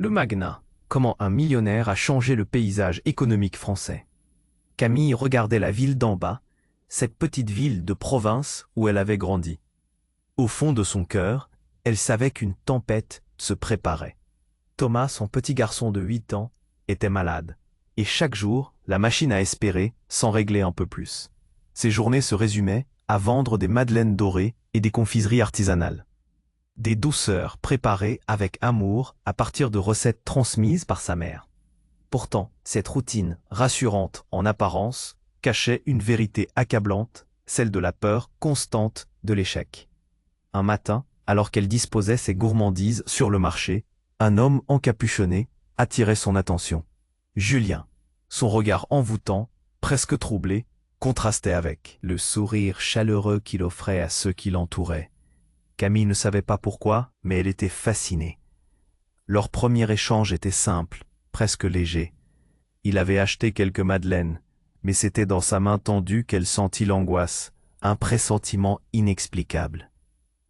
Le Magnat, comment un millionnaire a changé le paysage économique français. Camille regardait la ville d'en bas, cette petite ville de province où elle avait grandi. Au fond de son cœur, elle savait qu'une tempête se préparait. Thomas, son petit garçon de 8 ans, était malade. Et chaque jour, la machine à espérer s'en réglait un peu plus. Ses journées se résumaient à vendre des madeleines dorées et des confiseries artisanales. Des douceurs préparées avec amour à partir de recettes transmises par sa mère. Pourtant, cette routine, rassurante en apparence, cachait une vérité accablante, celle de la peur constante de l'échec. Un matin, alors qu'elle disposait ses gourmandises sur le marché, un homme encapuchonné attirait son attention. Julien. Son regard envoûtant, presque troublé, contrastait avec le sourire chaleureux qu'il offrait à ceux qui l'entouraient. Camille ne savait pas pourquoi, mais elle était fascinée. Leur premier échange était simple, presque léger. Il avait acheté quelques madeleines, mais c'était dans sa main tendue qu'elle sentit l'angoisse, un pressentiment inexplicable.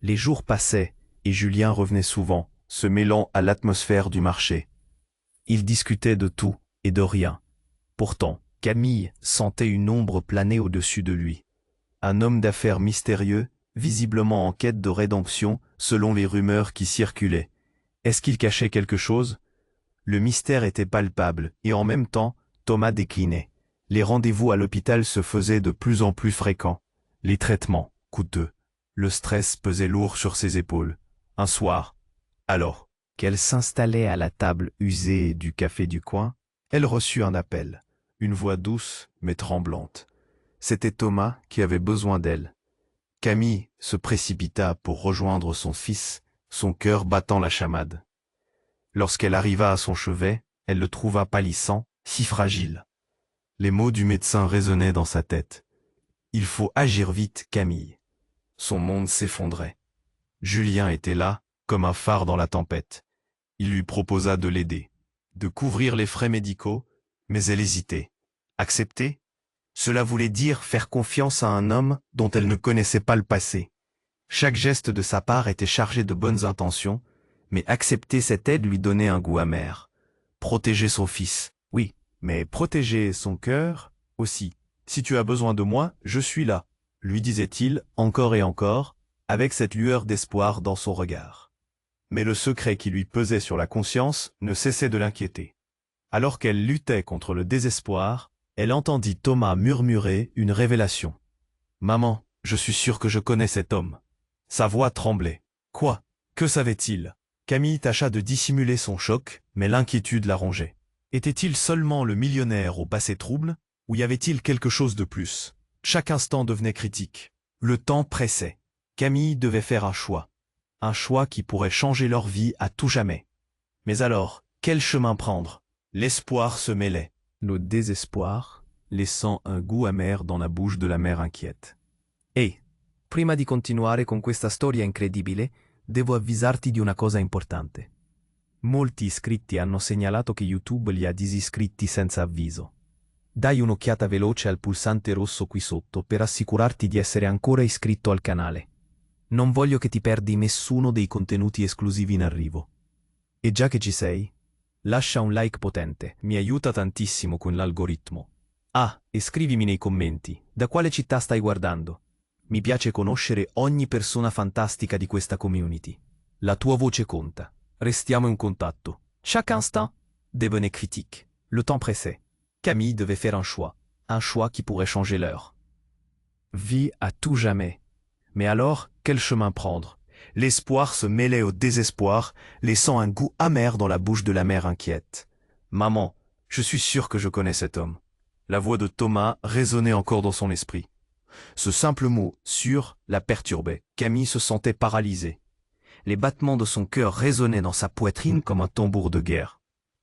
Les jours passaient, et Julien revenait souvent, se mêlant à l'atmosphère du marché. Ils discutaient de tout et de rien. Pourtant, Camille sentait une ombre planer au-dessus de lui. Un homme d'affaires mystérieux, visiblement en quête de rédemption, selon les rumeurs qui circulaient. Est-ce qu'il cachait quelque chose? Le mystère était palpable, et en même temps, Thomas déclinait. Les rendez-vous à l'hôpital se faisaient de plus en plus fréquents. Les traitements, coûteux. Le stress pesait lourd sur ses épaules. Un soir, alors qu'elle s'installait à la table usée du café du coin, elle reçut un appel, une voix douce mais tremblante. C'était Thomas qui avait besoin d'elle. Camille se précipita pour rejoindre son fils, son cœur battant la chamade. Lorsqu'elle arriva à son chevet, elle le trouva pâlissant, si fragile. Les mots du médecin résonnaient dans sa tête. « Il faut agir vite, Camille. » Son monde s'effondrait. Julien était là, comme un phare dans la tempête. Il lui proposa de l'aider, de couvrir les frais médicaux, mais elle hésitait. Accepter? Cela voulait dire faire confiance à un homme dont elle ne connaissait pas le passé. Chaque geste de sa part était chargé de bonnes intentions, mais accepter cette aide lui donnait un goût amer. Protéger son fils, oui, mais protéger son cœur aussi. « Si tu as besoin de moi, je suis là », lui disait-il encore et encore, avec cette lueur d'espoir dans son regard. Mais le secret qui lui pesait sur la conscience ne cessait de l'inquiéter. Alors qu'elle luttait contre le désespoir, elle entendit Thomas murmurer une révélation. « Maman, je suis sûr que je connais cet homme. » Sa voix tremblait. Quoi? Que savait-il? Camille tâcha de dissimuler son choc, mais l'inquiétude la rongeait. Était-il seulement le millionnaire au passé trouble, ou y avait-il quelque chose de plus? Chaque instant devenait critique. Le temps pressait. Camille devait faire un choix qui pourrait changer leur vie à tout jamais. Mais alors, quel chemin prendre? L'espoir se mêlait, le désespoir, laissant un goût amer dans la bouche de la mère inquiète. Ehi, prima di continuare con questa storia incredibile, devo avvisarti di una cosa importante. Molti iscritti hanno segnalato che YouTube li ha disiscritti senza avviso. Dai un'occhiata veloce al pulsante rosso qui sotto per assicurarti di essere ancora iscritto al canale. Non voglio che ti perdi nessuno dei contenuti esclusivi in arrivo. E già che ci sei, lascia un like potente, mi aiuta tantissimo con l'algoritmo. Ah, e scrivimi nei commenti, da quale città stai guardando? Mi piace conoscere ogni persona fantastica di questa community. La tua voce conta. Restiamo in contatto. Chaque instant devenait critique. Le temps pressait. Camille devait faire un choix qui pourrait changer l'heure. Vie à tout jamais. Mais alors, quel chemin prendre? L'espoir se mêlait au désespoir, laissant un goût amer dans la bouche de la mère inquiète. « Maman, je suis sûr que je connais cet homme. » La voix de Thomas résonnait encore dans son esprit. Ce simple mot, sûr, la perturbait. Camille se sentait paralysée. Les battements de son cœur résonnaient dans sa poitrine comme un tambour de guerre.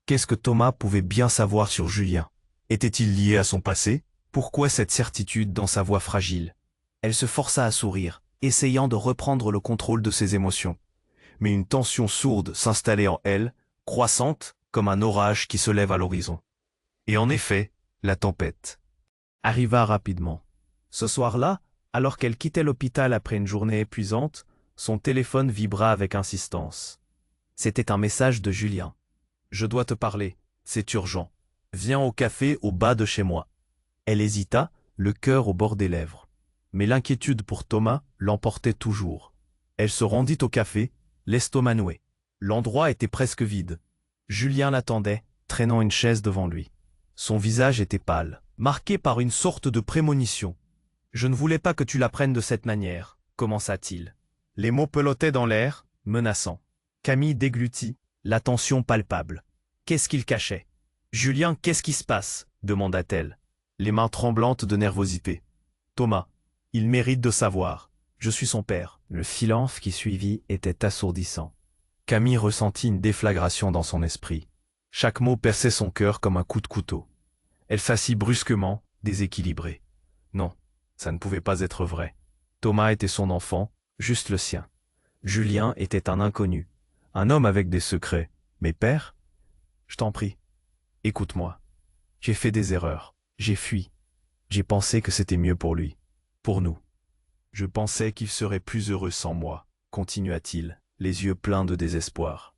Qu'est-ce que Thomas pouvait bien savoir sur Julien? Était-il lié à son passé? Pourquoi cette certitude dans sa voix fragile? Elle se força à sourire, essayant de reprendre le contrôle de ses émotions. Mais une tension sourde s'installait en elle, croissante comme un orage qui se lève à l'horizon. Et en effet, la tempête arriva rapidement. Ce soir-là, alors qu'elle quittait l'hôpital après une journée épuisante, son téléphone vibra avec insistance. C'était un message de Julien. Je dois te parler, c'est urgent. Viens au café au bas de chez moi. Elle hésita, le cœur au bord des lèvres. Mais l'inquiétude pour Thomas l'emportait toujours. Elle se rendit au café, l'estomac noué. L'endroit était presque vide. Julien l'attendait, traînant une chaise devant lui. Son visage était pâle, marqué par une sorte de prémonition. « Je ne voulais pas que tu l'apprennes de cette manière », commença-t-il. Les mots pelotaient dans l'air, menaçants. Camille déglutit, la tension palpable. Qu'est-ce qu'il cachait? « Julien, qu'est-ce qui se passe ?» demanda-t-elle, les mains tremblantes de nervosité. « Thomas, il mérite de savoir. Je suis son père. » Le silence qui suivit était assourdissant. Camille ressentit une déflagration dans son esprit. Chaque mot perçait son cœur comme un coup de couteau. Elle s'assit brusquement, déséquilibrée. Non, ça ne pouvait pas être vrai. Thomas était son enfant, juste le sien. Julien était un inconnu, un homme avec des secrets. Mais père? Je t'en prie, écoute-moi. J'ai fait des erreurs, j'ai fui. J'ai pensé que c'était mieux pour lui, pour nous. Je pensais qu'il serait plus heureux sans moi, continua-t-il, les yeux pleins de désespoir.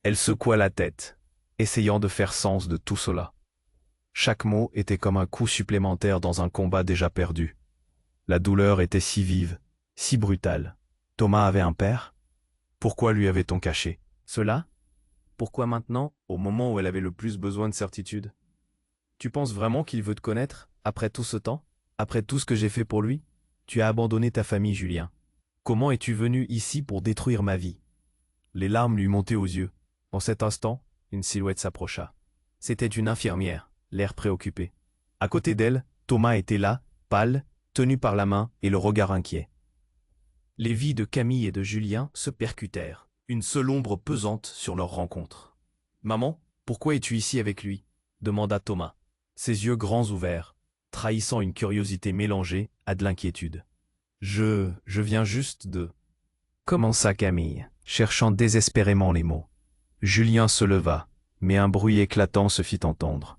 Elle secoua la tête, essayant de faire sens de tout cela. Chaque mot était comme un coup supplémentaire dans un combat déjà perdu. La douleur était si vive, si brutale. Thomas avait un père? Pourquoi lui avait-on caché cela? Pourquoi maintenant, au moment où elle avait le plus besoin de certitude? Tu penses vraiment qu'il veut te connaître, après tout ce temps? Après tout ce que j'ai fait pour lui? Tu as abandonné ta famille, Julien. Comment es-tu venu ici pour détruire ma vie? Les larmes lui montaient aux yeux. En cet instant, une silhouette s'approcha. C'était une infirmière, l'air préoccupé. À côté d'elle, Thomas était là, pâle, tenu par la main et le regard inquiet. Les vies de Camille et de Julien se percutèrent, une seule ombre pesante sur leur rencontre. « Maman, pourquoi es-tu ici avec lui ?» demanda Thomas, ses yeux grands ouverts, trahissant une curiosité mélangée à de l'inquiétude. « Je viens juste de... » commença Camille, cherchant désespérément les mots. Julien se leva, mais un bruit éclatant se fit entendre.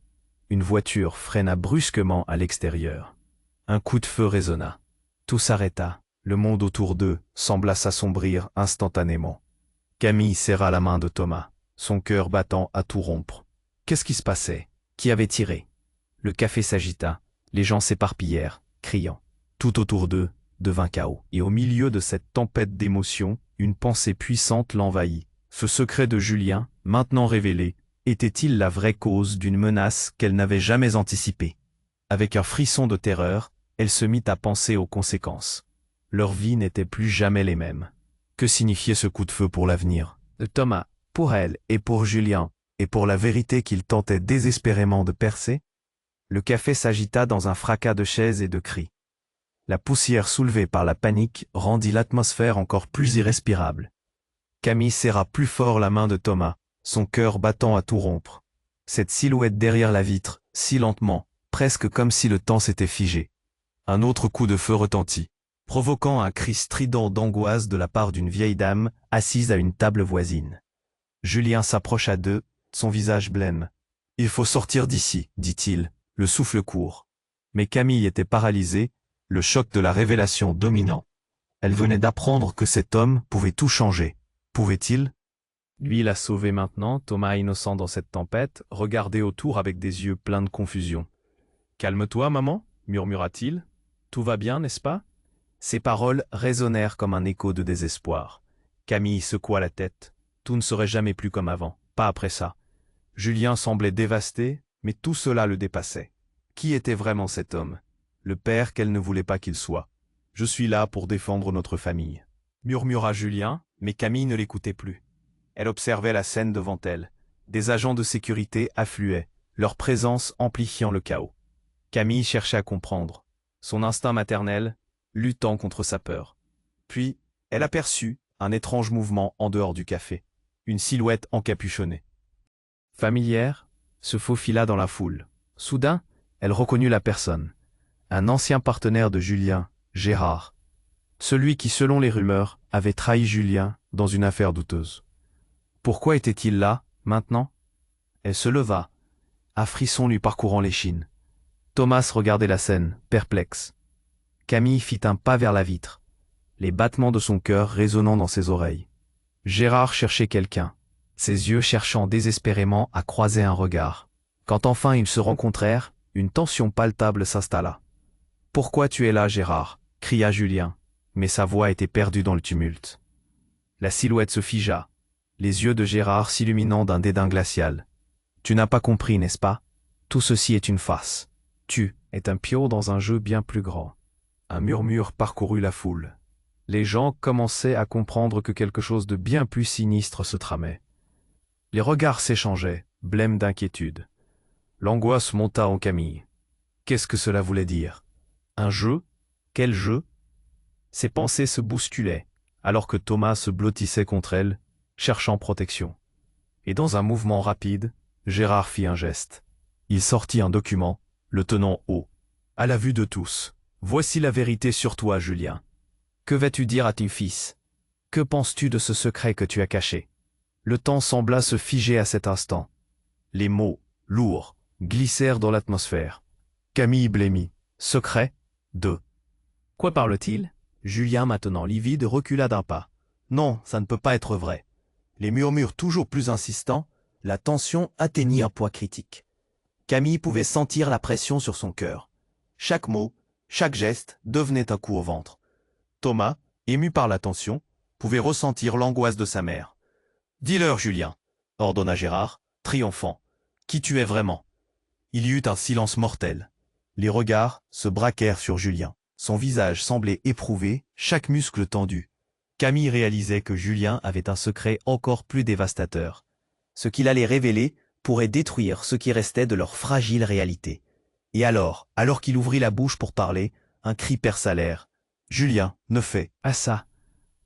Une voiture freina brusquement à l'extérieur. Un coup de feu résonna. Tout s'arrêta. Le monde autour d'eux sembla s'assombrir instantanément. Camille serra la main de Thomas, son cœur battant à tout rompre. Qu'est-ce qui se passait? Qui avait tiré? Le café s'agita, les gens s'éparpillèrent, criant. Tout autour d'eux devint chaos. Et au milieu de cette tempête d'émotions, une pensée puissante l'envahit. Ce secret de Julien, maintenant révélé, était-il la vraie cause d'une menace qu'elle n'avait jamais anticipée? Avec un frisson de terreur, elle se mit à penser aux conséquences. Leur vie n'était plus jamais les mêmes. Que signifiait ce coup de feu pour l'avenir de Thomas, pour elle et pour Julien, et pour la vérité qu'il tentait désespérément de percer? Le café s'agita dans un fracas de chaises et de cris. La poussière soulevée par la panique rendit l'atmosphère encore plus irrespirable. Camille serra plus fort la main de Thomas, son cœur battant à tout rompre. Cette silhouette derrière la vitre, si lentement, presque comme si le temps s'était figé. Un autre coup de feu retentit, provoquant un cri strident d'angoisse de la part d'une vieille dame assise à une table voisine. Julien s'approcha d'eux, son visage blême. « Il faut sortir d'ici, dit-il, le souffle court. » Mais Camille était paralysée, le choc de la révélation dominant. Elle venait d'apprendre que cet homme pouvait tout changer. Pouvait-il? Lui la sauver maintenant, Thomas innocent dans cette tempête, regardait autour avec des yeux pleins de confusion. « Calme-toi, maman, murmura-t-il. Tout va bien, n'est-ce pas? » Ces paroles résonnèrent comme un écho de désespoir. Camille secoua la tête. Tout ne serait jamais plus comme avant, pas après ça. Julien semblait dévasté, mais tout cela le dépassait. Qui était vraiment cet homme? Le père qu'elle ne voulait pas qu'il soit. « Je suis là pour défendre notre famille. » murmura Julien, mais Camille ne l'écoutait plus. Elle observait la scène devant elle. Des agents de sécurité affluaient, leur présence amplifiant le chaos. Camille cherchait à comprendre. Son instinct maternel, luttant contre sa peur. Puis, elle aperçut un étrange mouvement en dehors du café. Une silhouette encapuchonnée. Familière, se faufila dans la foule. Soudain, elle reconnut la personne. Un ancien partenaire de Julien, Gérard. Celui qui, selon les rumeurs, avait trahi Julien dans une affaire douteuse. Pourquoi était-il là, maintenant? Elle se leva, un frisson lui parcourant l'échine. Thomas regardait la scène, perplexe. Camille fit un pas vers la vitre, les battements de son cœur résonnant dans ses oreilles. Gérard cherchait quelqu'un. ses yeux cherchant désespérément à croiser un regard. Quand enfin ils se rencontrèrent, une tension palpable s'installa. « Pourquoi tu es là, Gérard » cria Julien, mais sa voix était perdue dans le tumulte. La silhouette se figea, les yeux de Gérard s'illuminant d'un dédain glacial. « Tu n'as pas compris, n'est-ce pas? Tout ceci est une farce. Tu es un pion dans un jeu bien plus grand. » Un murmure parcourut la foule. Les gens commençaient à comprendre que quelque chose de bien plus sinistre se tramait. Les regards s'échangeaient, blêmes d'inquiétude. L'angoisse monta en Camille. Qu'est-ce que cela voulait dire? Un jeu? Quel jeu? Ses pensées se bousculaient, alors que Thomas se blottissait contre elle, cherchant protection. Et dans un mouvement rapide, Gérard fit un geste. Il sortit un document, le tenant haut, à la vue de tous. « Voici la vérité sur toi, Julien. Que vas-tu dire à ton fils? Que penses-tu de ce secret que tu as caché ?» Le temps sembla se figer à cet instant. Les mots, lourds, glissèrent dans l'atmosphère. Camille blêmit. « Secret? De quoi parle-t-il » Julien, maintenant livide, recula d'un pas. « Non, ça ne peut pas être vrai. » Les murmures toujours plus insistants, la tension atteignit un poids critique. Camille pouvait sentir la pression sur son cœur. Chaque mot, chaque geste devenait un coup au ventre. Thomas, ému par la tension, pouvait ressentir l'angoisse de sa mère. « Dis-leur, Julien !» ordonna Gérard, triomphant. « Qui tu es vraiment ?» Il y eut un silence mortel. Les regards se braquèrent sur Julien. Son visage semblait éprouvé, chaque muscle tendu. Camille réalisait que Julien avait un secret encore plus dévastateur. Ce qu'il allait révéler pourrait détruire ce qui restait de leur fragile réalité. Et alors qu'il ouvrit la bouche pour parler, un cri perça l'air. Julien ne fait « Ah ça !»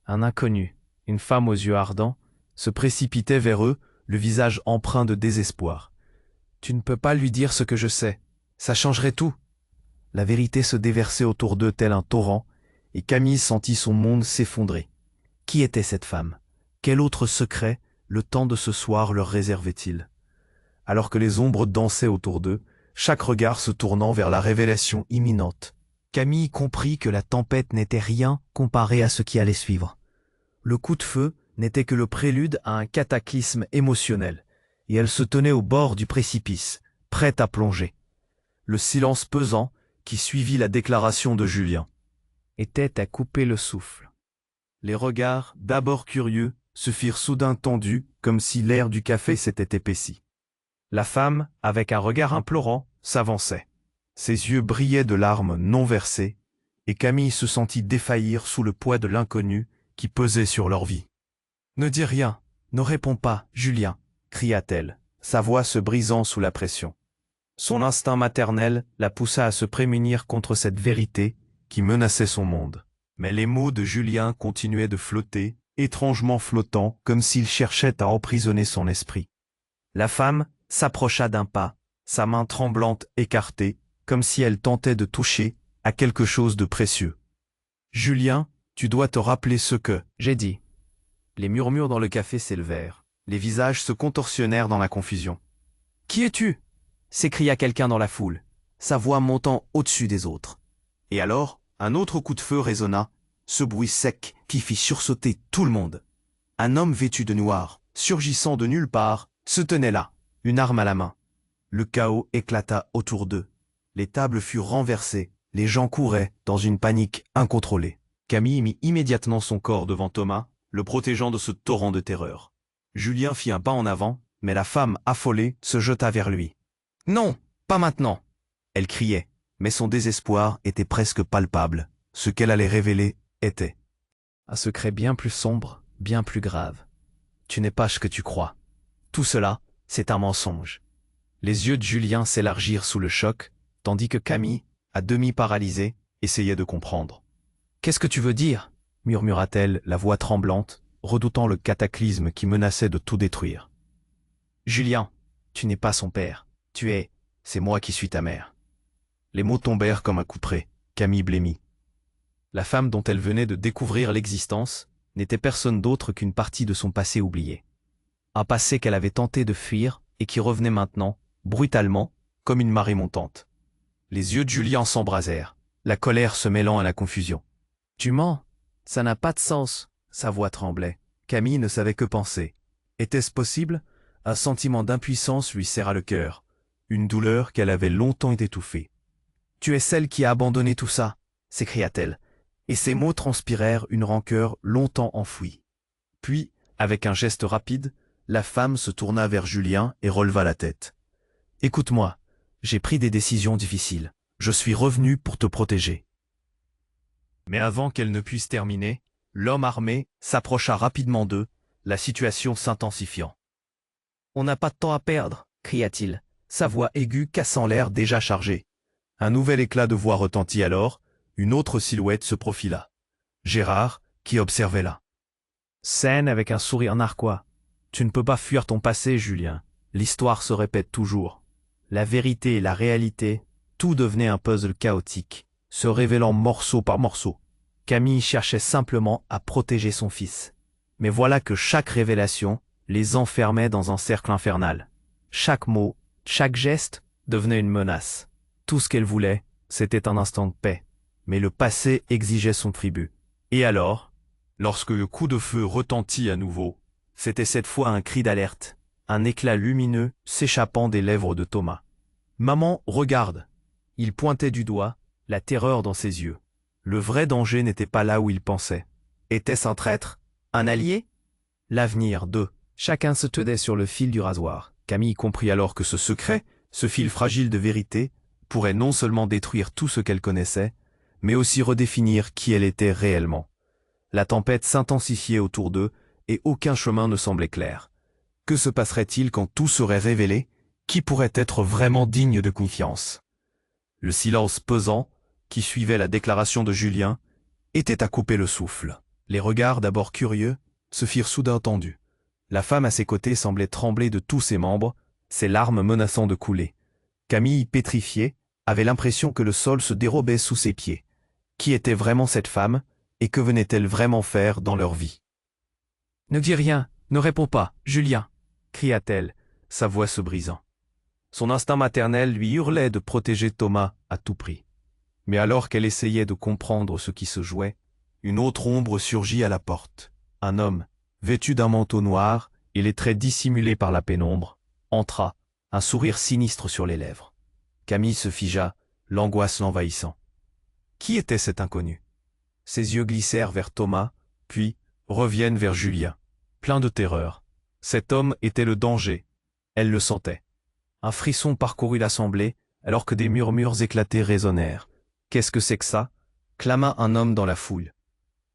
Un inconnu, une femme aux yeux ardents, se précipitait vers eux, le visage empreint de désespoir. « Tu ne peux pas lui dire ce que je sais. Ça changerait tout. » La vérité se déversait autour d'eux tel un torrent, et Camille sentit son monde s'effondrer. Qui était cette femme? Quel autre secret le temps de ce soir leur réservait-il? Alors que les ombres dansaient autour d'eux, chaque regard se tournant vers la révélation imminente, Camille comprit que la tempête n'était rien comparé à ce qui allait suivre. Le coup de feu n'était que le prélude à un cataclysme émotionnel, et elle se tenait au bord du précipice, prête à plonger. Le silence pesant, qui suivit la déclaration de Julien, était à couper le souffle. Les regards, d'abord curieux, se firent soudain tendus, comme si l'air du café s'était épaissi. La femme, avec un regard implorant, s'avançait. Ses yeux brillaient de larmes non versées, et Camille se sentit défaillir sous le poids de l'inconnu qui pesait sur leur vie. « Ne dis rien, ne réponds pas, Julien !» cria-t-elle, sa voix se brisant sous la pression. Son instinct maternel la poussa à se prémunir contre cette vérité qui menaçait son monde. Mais les mots de Julien continuaient de flotter, étrangement flottants, comme s'ils cherchaient à emprisonner son esprit. La femme s'approcha d'un pas, sa main tremblante écartée, comme si elle tentait de toucher à quelque chose de précieux. « Julien, tu dois te rappeler ce que j'ai dit. » Les murmures dans le café s'élevèrent. Les visages se contorsionnèrent dans la confusion. « Qui es-tu » s'écria quelqu'un dans la foule, sa voix montant au-dessus des autres. Et alors, un autre coup de feu résonna, ce bruit sec qui fit sursauter tout le monde. Un homme vêtu de noir, surgissant de nulle part, se tenait là, une arme à la main. Le chaos éclata autour d'eux. Les tables furent renversées, les gens couraient dans une panique incontrôlée. Camille mit immédiatement son corps devant Thomas, le protégeant de ce torrent de terreur. Julien fit un pas en avant, mais la femme, affolée, se jeta vers lui. « Non, pas maintenant !» Elle criait, mais son désespoir était presque palpable. Ce qu'elle allait révéler était un secret bien plus sombre, bien plus grave. Tu n'es pas ce que tu crois. Tout cela, c'est un mensonge. Les yeux de Julien s'élargirent sous le choc, tandis que Camille, à demi paralysée, essayait de comprendre. « Qu'est-ce que tu veux dire ?» murmura-t-elle, la voix tremblante, redoutant le cataclysme qui menaçait de tout détruire. « Julien, tu n'es pas son père. C'est moi qui suis ta mère. » Les mots tombèrent comme un coup près. Camille blêmit. La femme dont elle venait de découvrir l'existence n'était personne d'autre qu'une partie de son passé oublié. Un passé qu'elle avait tenté de fuir et qui revenait maintenant, brutalement, comme une marée montante. Les yeux de Julien s'embrasèrent, la colère se mêlant à la confusion. « Tu mens, ça n'a pas de sens !» Sa voix tremblait. Camille ne savait que penser. Était-ce possible? Un sentiment d'impuissance lui serra le cœur, une douleur qu'elle avait longtemps étouffée. « Tu es celle qui a abandonné tout ça !» s'écria-t-elle, et ses mots transpirèrent une rancœur longtemps enfouie. Puis, avec un geste rapide, la femme se tourna vers Julien et releva la tête. « Écoute-moi, j'ai pris des décisions difficiles. Je suis revenu pour te protéger. » Mais avant qu'elle ne puisse terminer, l'homme armé s'approcha rapidement d'eux, la situation s'intensifiant. « On n'a pas de temps à perdre !» cria-t-il, sa voix aiguë cassant l'air déjà chargé. Un nouvel éclat de voix retentit alors, une autre silhouette se profila. Gérard, qui observait là. Scène avec un sourire narquois. « Tu ne peux pas fuir ton passé, Julien. L'histoire se répète toujours. » La vérité et la réalité, tout devenait un puzzle chaotique, se révélant morceau par morceau. Camille cherchait simplement à protéger son fils. Mais voilà que chaque révélation les enfermait dans un cercle infernal. Chaque mot, chaque geste devenait une menace. Tout ce qu'elle voulait, c'était un instant de paix. Mais le passé exigeait son tribut. Et alors, lorsque le coup de feu retentit à nouveau, c'était cette fois un cri d'alerte, un éclat lumineux s'échappant des lèvres de Thomas. « Maman, regarde !» Il pointait du doigt, la terreur dans ses yeux. Le vrai danger n'était pas là où il pensait. Était-ce un traître? Un allié? L'avenir d'eux. Chacun se tenait sur le fil du rasoir. Camille comprit alors que ce secret, ce fil fragile de vérité, pourrait non seulement détruire tout ce qu'elle connaissait, mais aussi redéfinir qui elle était réellement. La tempête s'intensifiait autour d'eux et aucun chemin ne semblait clair. Que se passerait-il quand tout serait révélé? Qui pourrait être vraiment digne de confiance? Le silence pesant, qui suivait la déclaration de Julien, était à couper le souffle. Les regards d'abord curieux se firent soudain tendus. La femme à ses côtés semblait trembler de tous ses membres, ses larmes menaçant de couler. Camille, pétrifiée, avait l'impression que le sol se dérobait sous ses pieds. Qui était vraiment cette femme, et que venait-elle vraiment faire dans leur vie? « Ne dis rien, ne réponds pas, Julien !» cria-t-elle, sa voix se brisant. Son instinct maternel lui hurlait de protéger Thomas à tout prix. Mais alors qu'elle essayait de comprendre ce qui se jouait, une autre ombre surgit à la porte. Un homme, vêtu d'un manteau noir et les traits dissimulés par la pénombre, entra, un sourire sinistre sur les lèvres. Camille se figea, l'angoisse l'envahissant. Qui était cet inconnu? Ses yeux glissèrent vers Thomas, puis reviennent vers Julien, plein de terreur. Cet homme était le danger. Elle le sentait. Un frisson parcourut l'assemblée, alors que des murmures éclatés résonnèrent. « Qu'est-ce que c'est que ça ?» clama un homme dans la foule.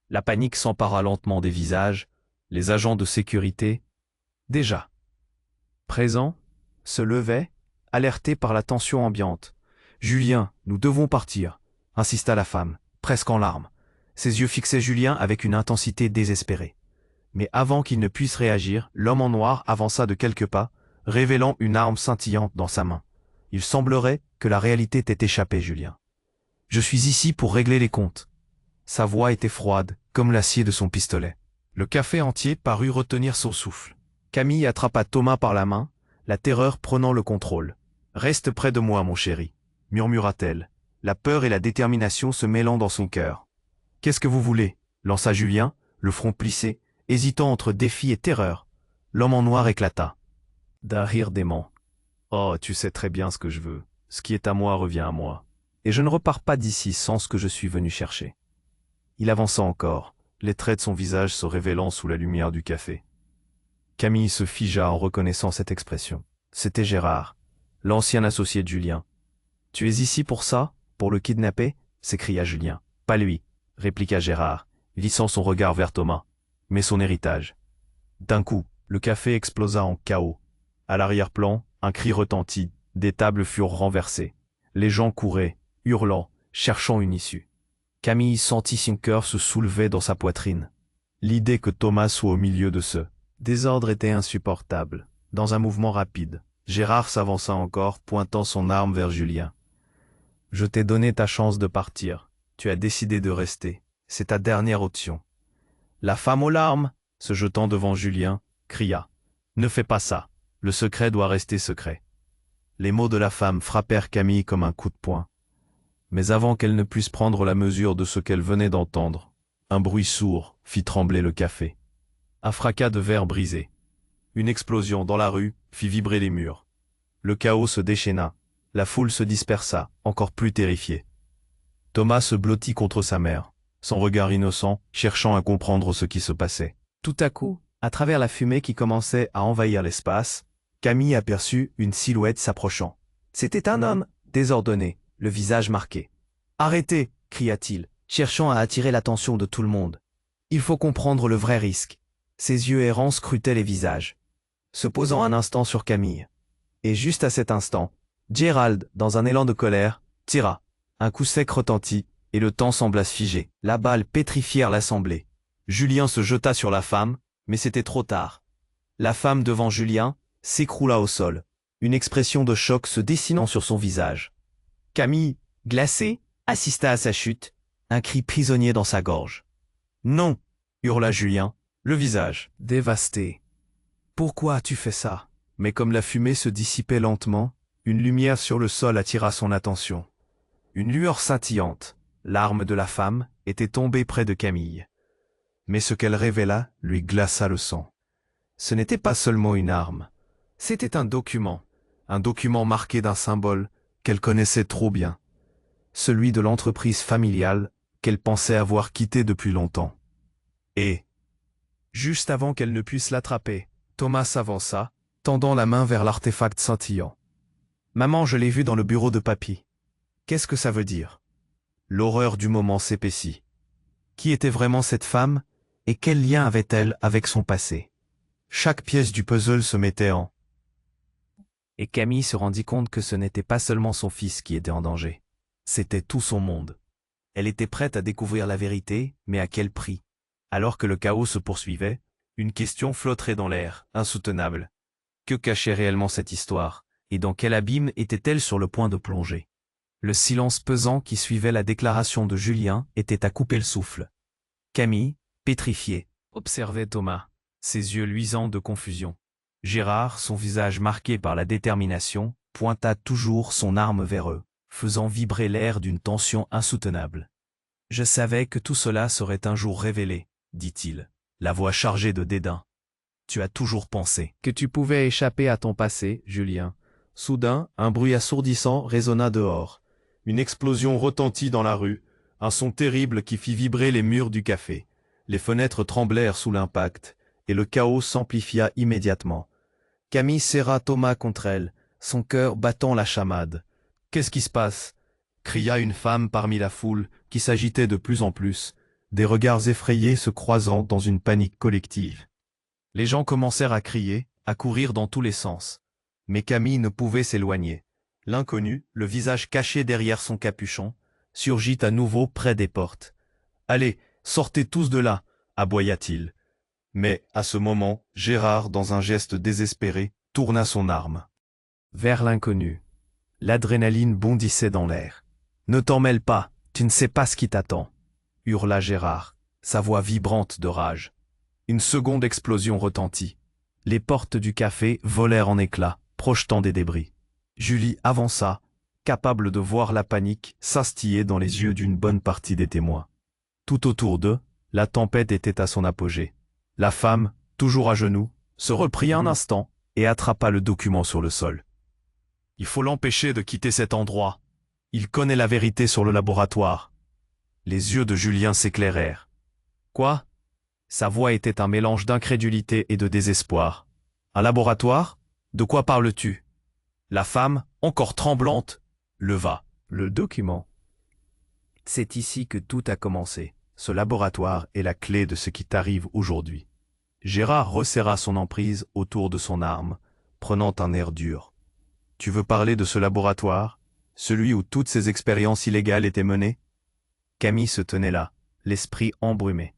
La panique s'empara lentement des visages, les agents de sécurité, déjà présents, se levaient, alertés par la tension ambiante. « Julien, nous devons partir !» insista la femme, presque en larmes. Ses yeux fixaient Julien avec une intensité désespérée. Mais avant qu'il ne puisse réagir, l'homme en noir avança de quelques pas, révélant une arme scintillante dans sa main. Il semblerait que la réalité t'ait échappé, Julien. « Je suis ici pour régler les comptes. » Sa voix était froide, comme l'acier de son pistolet. Le café entier parut retenir son souffle. Camille attrapa Thomas par la main, la terreur prenant le contrôle. « Reste près de moi, mon chéri, » murmura-t-elle, la peur et la détermination se mêlant dans son cœur. « Qu'est-ce que vous voulez ?» lança Julien, le front plissé, hésitant entre défi et terreur. L'homme en noir éclata. D'un rire dément. « Oh, tu sais très bien ce que je veux. Ce qui est à moi revient à moi. Et je ne repars pas d'ici sans ce que je suis venu chercher. » Il avança encore, les traits de son visage se révélant sous la lumière du café. Camille se figea en reconnaissant cette expression. C'était Gérard, l'ancien associé de Julien. « Tu es ici pour ça, pour le kidnapper ?» s'écria Julien. « Pas lui, » répliqua Gérard, glissant son regard vers Thomas, « mais son héritage. » D'un coup, le café explosa en chaos. À l'arrière-plan, un cri retentit, des tables furent renversées. Les gens couraient, hurlant, cherchant une issue. Camille sentit son cœur se soulever dans sa poitrine. L'idée que Thomas soit au milieu de ce désordre était insupportable. Dans un mouvement rapide, Gérard s'avança encore, pointant son arme vers Julien. « Je t'ai donné ta chance de partir. Tu as décidé de rester. C'est ta dernière option. » La femme aux larmes, se jetant devant Julien, cria. « Ne fais pas ça. Le secret doit rester secret. » Les mots de la femme frappèrent Camille comme un coup de poing. Mais avant qu'elle ne puisse prendre la mesure de ce qu'elle venait d'entendre, un bruit sourd fit trembler le café. Un fracas de verre brisé. Une explosion dans la rue fit vibrer les murs. Le chaos se déchaîna. La foule se dispersa, encore plus terrifiée. Thomas se blottit contre sa mère, son regard innocent, cherchant à comprendre ce qui se passait. Tout à coup, à travers la fumée qui commençait à envahir l'espace, Camille aperçut une silhouette s'approchant. C'était un homme, désordonné, le visage marqué. « Arrêtez !» cria-t-il, cherchant à attirer l'attention de tout le monde. « Il faut comprendre le vrai risque. » Ses yeux errants scrutaient les visages, se posant un instant sur Camille. Et juste à cet instant, Gérald, dans un élan de colère, tira. Un coup sec retentit, et le temps sembla se figer. La balle pétrifièrent l'assemblée. Julien se jeta sur la femme, mais c'était trop tard. La femme devant Julien s'écroula au sol, une expression de choc se dessinant sur son visage. Camille, glacée, assista à sa chute, un cri prisonnier dans sa gorge. « Non !» hurla Julien, le visage dévasté. « Pourquoi as-tu fait ça ?» Mais comme la fumée se dissipait lentement, une lumière sur le sol attira son attention. Une lueur scintillante, l'arme de la femme, était tombée près de Camille. Mais ce qu'elle révéla lui glaça le sang. Ce n'était pas seulement une arme, c'était un document marqué d'un symbole qu'elle connaissait trop bien, celui de l'entreprise familiale qu'elle pensait avoir quittée depuis longtemps. Et, juste avant qu'elle ne puisse l'attraper, Thomas s'avança, tendant la main vers l'artefact scintillant. « Maman, je l'ai vu dans le bureau de papy. Qu'est-ce que ça veut dire ?» L'horreur du moment s'épaissit. Qui était vraiment cette femme, et quel lien avait-elle avec son passé? Chaque pièce du puzzle se mettait en... Et Camille se rendit compte que ce n'était pas seulement son fils qui était en danger. C'était tout son monde. Elle était prête à découvrir la vérité, mais à quel prix? Alors que le chaos se poursuivait, une question flotterait dans l'air, insoutenable. Que cachait réellement cette histoire, et dans quel abîme était-elle sur le point de plonger? Le silence pesant qui suivait la déclaration de Julien était à couper le souffle. Camille, pétrifiée, observait Thomas, ses yeux luisants de confusion. Gérard, son visage marqué par la détermination, pointa toujours son arme vers eux, faisant vibrer l'air d'une tension insoutenable. « Je savais que tout cela serait un jour révélé, » dit-il, la voix chargée de dédain. « Tu as toujours pensé que tu pouvais échapper à ton passé, Julien. » Soudain, un bruit assourdissant résonna dehors. Une explosion retentit dans la rue, un son terrible qui fit vibrer les murs du café. Les fenêtres tremblèrent sous l'impact, et le chaos s'amplifia immédiatement. Camille serra Thomas contre elle, son cœur battant la chamade. « Qu'est-ce qui se passe ?» cria une femme parmi la foule qui s'agitait de plus en plus, des regards effrayés se croisant dans une panique collective. Les gens commencèrent à crier, à courir dans tous les sens. Mais Camille ne pouvait s'éloigner. L'inconnu, le visage caché derrière son capuchon, surgit à nouveau près des portes. « Allez, sortez tous de là !» aboya-t-il. Mais, à ce moment, Gérard, dans un geste désespéré, tourna son arme vers l'inconnu. L'adrénaline bondissait dans l'air. « Ne t'en mêle pas, tu ne sais pas ce qui t'attend !» hurla Gérard, sa voix vibrante de rage. Une seconde explosion retentit. Les portes du café volèrent en éclats, projetant des débris. Julie avança, capable de voir la panique s'instiller dans les yeux d'une bonne partie des témoins. Tout autour d'eux, la tempête était à son apogée. La femme, toujours à genoux, se reprit un instant et attrapa le document sur le sol. « Il faut l'empêcher de quitter cet endroit. Il connaît la vérité sur le laboratoire. » Les yeux de Julien s'éclairèrent. « Quoi ?» Sa voix était un mélange d'incrédulité et de désespoir. « Un laboratoire ? De quoi parles-tu » La femme, encore tremblante, leva le document. « C'est ici que tout a commencé. Ce laboratoire est la clé de ce qui t'arrive aujourd'hui. » Gérard resserra son emprise autour de son arme, prenant un air dur. « Tu veux parler de ce laboratoire, celui où toutes ces expériences illégales étaient menées ?» Camille se tenait là, l'esprit embrumé.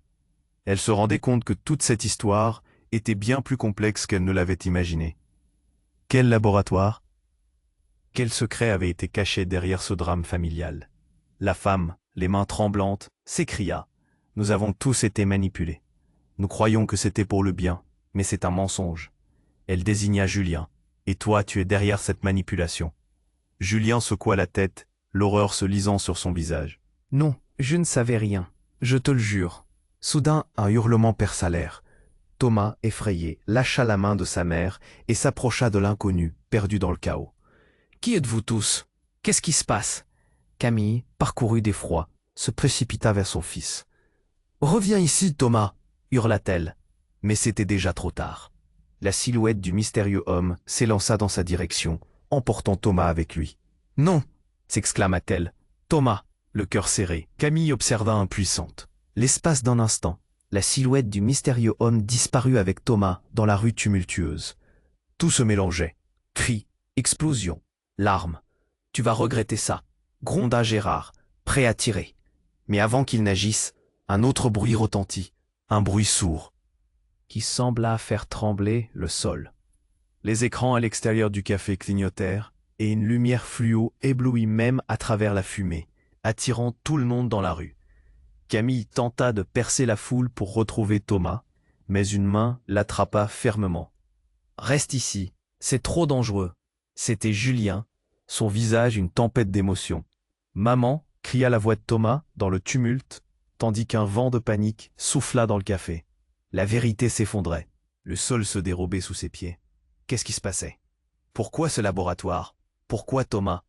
Elle se rendait compte que toute cette histoire était bien plus complexe qu'elle ne l'avait imaginé. Quel laboratoire? Quel secret avait été caché derrière ce drame familial? La femme, les mains tremblantes, s'écria. « Nous avons tous été manipulés. Nous croyons que c'était pour le bien, mais c'est un mensonge. » Elle désigna Julien. « Et toi, tu es derrière cette manipulation. » Julien secoua la tête, l'horreur se lisant sur son visage. « Non, je ne savais rien. Je te le jure. » Soudain, un hurlement perça l'air. Thomas, effrayé, lâcha la main de sa mère et s'approcha de l'inconnu, perdu dans le chaos. « Qui êtes-vous tous? Qu'est-ce qui se passe ?» Camille, parcourue d'effroi, se précipita vers son fils. « Reviens ici, Thomas !» hurla-t-elle. Mais c'était déjà trop tard. La silhouette du mystérieux homme s'élança dans sa direction, emportant Thomas avec lui. « Non !» s'exclama-t-elle. « Thomas !» Le cœur serré, Camille observa impuissante. L'espace d'un instant, la silhouette du mystérieux homme disparut avec Thomas dans la rue tumultueuse. Tout se mélangeait. Cris, explosions, larmes. « Tu vas regretter ça !» gronda Gérard, prêt à tirer. Mais avant qu'il n'agisse, un autre bruit retentit, un bruit sourd, qui sembla faire trembler le sol. Les écrans à l'extérieur du café clignotèrent, et une lumière fluo éblouit même à travers la fumée, attirant tout le monde dans la rue. Camille tenta de percer la foule pour retrouver Thomas, mais une main l'attrapa fermement. « Reste ici, c'est trop dangereux. » C'était Julien, son visage une tempête d'émotion. « Maman !» cria la voix de Thomas dans le tumulte, tandis qu'un vent de panique souffla dans le café. La vérité s'effondrait. Le sol se dérobait sous ses pieds. Qu'est-ce qui se passait? Pourquoi ce laboratoire? Pourquoi Thomas?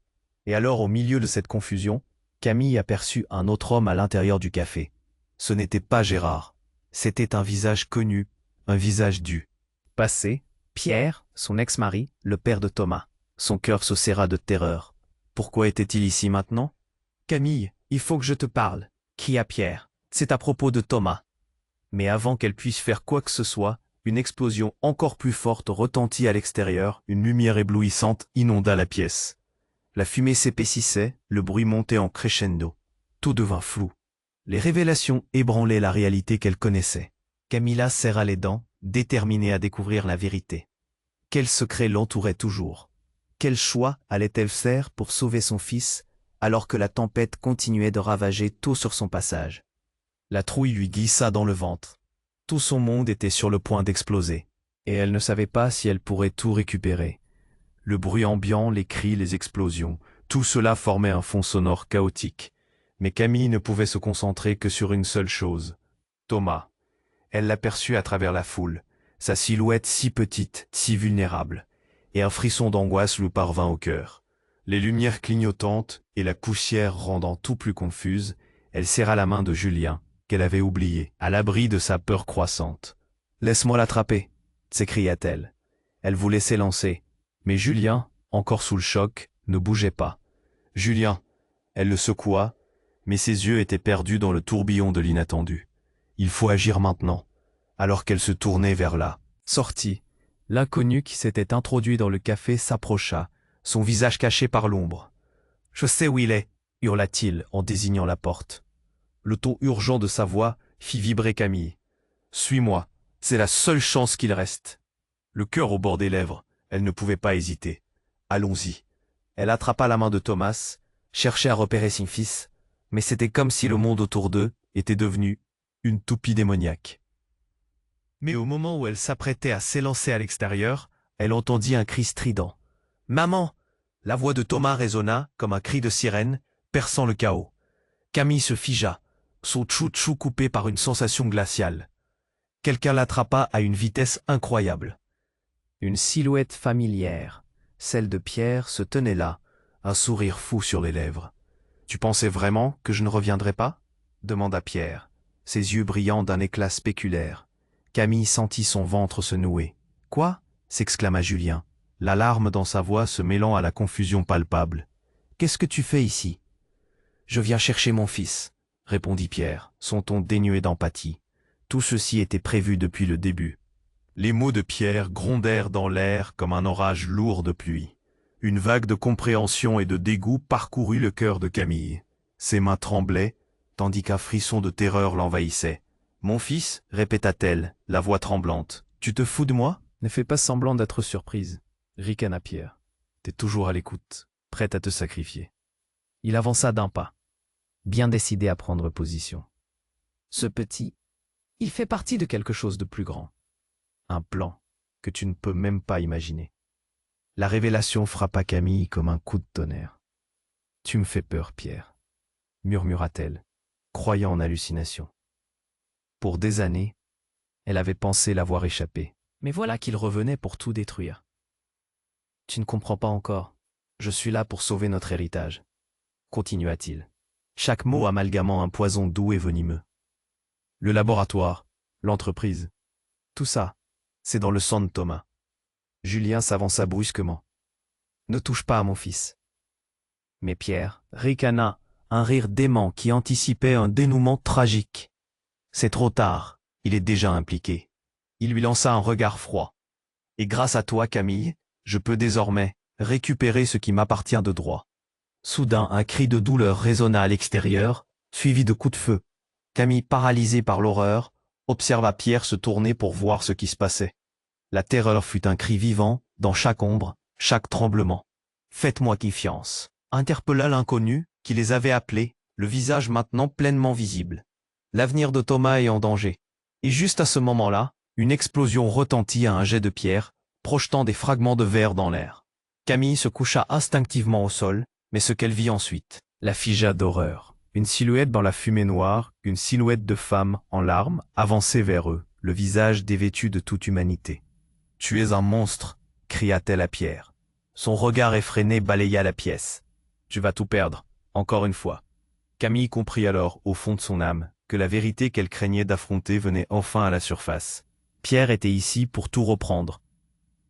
Et alors, au milieu de cette confusion, Camille aperçut un autre homme à l'intérieur du café. Ce n'était pas Gérard. C'était un visage connu, un visage dû. Passé, Pierre, son ex-mari, le père de Thomas. Son cœur se serra de terreur. Pourquoi était-il ici maintenant? Camille, il faut que je te parle, cria Pierre. C'est à propos de Thomas. Mais avant qu'elle puisse faire quoi que ce soit, une explosion encore plus forte retentit à l'extérieur, une lumière éblouissante inonda la pièce. La fumée s'épaississait, le bruit montait en crescendo. Tout devint flou. Les révélations ébranlaient la réalité qu'elle connaissait. Camilla serra les dents, déterminée à découvrir la vérité. Quel secret l'entourait toujours? Quel choix allait-elle faire pour sauver son fils, alors que la tempête continuait de ravager tout sur son passage? La trouille lui glissa dans le ventre. Tout son monde était sur le point d'exploser, et elle ne savait pas si elle pourrait tout récupérer. Le bruit ambiant, les cris, les explosions, tout cela formait un fond sonore chaotique. Mais Camille ne pouvait se concentrer que sur une seule chose. Thomas. Elle l'aperçut à travers la foule, sa silhouette si petite, si vulnérable, et un frisson d'angoisse lui parvint au cœur. Les lumières clignotantes et la poussière rendant tout plus confuse, elle serra la main de Julien, qu'elle avait oublié, à l'abri de sa peur croissante. « Laisse-moi l'attraper !» s'écria-t-elle. Elle voulait s'élancer, mais Julien, encore sous le choc, ne bougeait pas. « Julien !» Elle le secoua, mais ses yeux étaient perdus dans le tourbillon de l'inattendu. « Il faut agir maintenant !» Alors qu'elle se tournait vers la sortie, l'inconnu qui s'était introduit dans le café s'approcha, son visage caché par l'ombre. « Je sais où il est !» hurla-t-il en désignant la porte. Le ton urgent de sa voix fit vibrer Camille. « Suis-moi, c'est la seule chance qu'il reste. » Le cœur au bord des lèvres, elle ne pouvait pas hésiter. « Allons-y. » Elle attrapa la main de Thomas, cherchait à repérer son fils, mais c'était comme si le monde autour d'eux était devenu une toupie démoniaque. Mais au moment où elle s'apprêtait à s'élancer à l'extérieur, elle entendit un cri strident. « Maman !» La voix de Thomas résonna comme un cri de sirène, perçant le chaos. Camille se figea, son tchou-tchou coupé par une sensation glaciale. Quelqu'un l'attrapa à une vitesse incroyable. Une silhouette familière, celle de Pierre, se tenait là, un sourire fou sur les lèvres. « Tu pensais vraiment que je ne reviendrais pas ?» demanda Pierre, ses yeux brillants d'un éclat spéculaire. Camille sentit son ventre se nouer. « Quoi ?» s'exclama Julien, l'alarme dans sa voix se mêlant à la confusion palpable. « Qu'est-ce que tu fais ici ?»« Je viens chercher mon fils, » répondit Pierre, son ton dénué d'empathie. Tout ceci était prévu depuis le début. Les mots de Pierre grondèrent dans l'air comme un orage lourd de pluie. Une vague de compréhension et de dégoût parcourut le cœur de Camille. Ses mains tremblaient, tandis qu'un frisson de terreur l'envahissait. « Mon fils ?» répéta-t-elle, la voix tremblante. « Tu te fous de moi ?» Ne fais pas semblant d'être surprise, ricana Pierre. « T'es toujours à l'écoute, prête à te sacrifier. » Il avança d'un pas, bien décidé à prendre position. Ce petit, il fait partie de quelque chose de plus grand. Un plan que tu ne peux même pas imaginer. La révélation frappa Camille comme un coup de tonnerre. « Tu me fais peur, Pierre, » murmura-t-elle, croyant en hallucination. Pour des années, Elle avait pensé l'avoir échappé. Mais voilà qu'il revenait pour tout détruire. Tu ne comprends pas encore. Je suis là pour sauver notre héritage, continua-t-il, chaque mot amalgamant un poison doux et venimeux. Le laboratoire, l'entreprise, tout ça, c'est dans le sang de Thomas. Julien s'avança brusquement. Ne touche pas à mon fils. Mais Pierre ricana, un rire dément qui anticipait un dénouement tragique. C'est trop tard, il est déjà impliqué. Il lui lança un regard froid. Et grâce à toi, Camille, je peux désormais récupérer ce qui m'appartient de droit. Soudain, un cri de douleur résonna à l'extérieur, suivi de coups de feu. Camille, paralysée par l'horreur, observa Pierre se tourner pour voir ce qui se passait. La terreur fut un cri vivant, dans chaque ombre, chaque tremblement. « Faites-moi confiance », interpella l'inconnu, qui les avait appelés, le visage maintenant pleinement visible. L'avenir de Thomas est en danger. Et juste à ce moment-là, une explosion retentit à un jet de pierre, projetant des fragments de verre dans l'air. Camille se coucha instinctivement au sol, mais ce qu'elle vit ensuite la figea d'horreur. Une silhouette dans la fumée noire, une silhouette de femme, en larmes, avançait vers eux, le visage dévêtu de toute humanité. « Tu es un monstre !» cria-t-elle à Pierre. Son regard effréné balaya la pièce. « Tu vas tout perdre, encore une fois. » Camille comprit alors, au fond de son âme, que la vérité qu'elle craignait d'affronter venait enfin à la surface. Pierre était ici pour tout reprendre.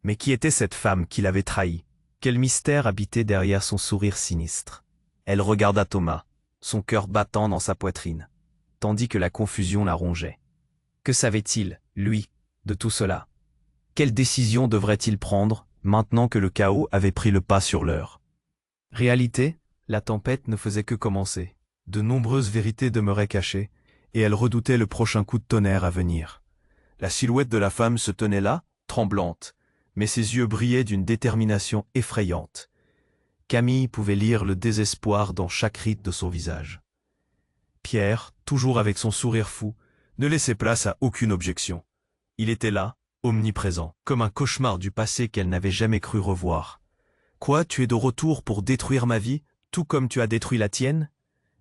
Mais qui était cette femme qui l'avait trahi? Quel mystère habitait derrière son sourire sinistre? Elle regarda Thomas, son cœur battant dans sa poitrine, tandis que la confusion la rongeait. Que savait-il, lui, de tout cela? Quelle décision devrait-il prendre, maintenant que le chaos avait pris le pas sur l'heure? Réalité, la tempête ne faisait que commencer. De nombreuses vérités demeuraient cachées, et elle redoutait le prochain coup de tonnerre à venir. La silhouette de la femme se tenait là, tremblante, mais ses yeux brillaient d'une détermination effrayante. Camille pouvait lire le désespoir dans chaque ride de son visage. Pierre, toujours avec son sourire fou, ne laissait place à aucune objection. Il était là, omniprésent, comme un cauchemar du passé qu'elle n'avait jamais cru revoir. « Quoi, tu es de retour pour détruire ma vie, tout comme tu as détruit la tienne ?»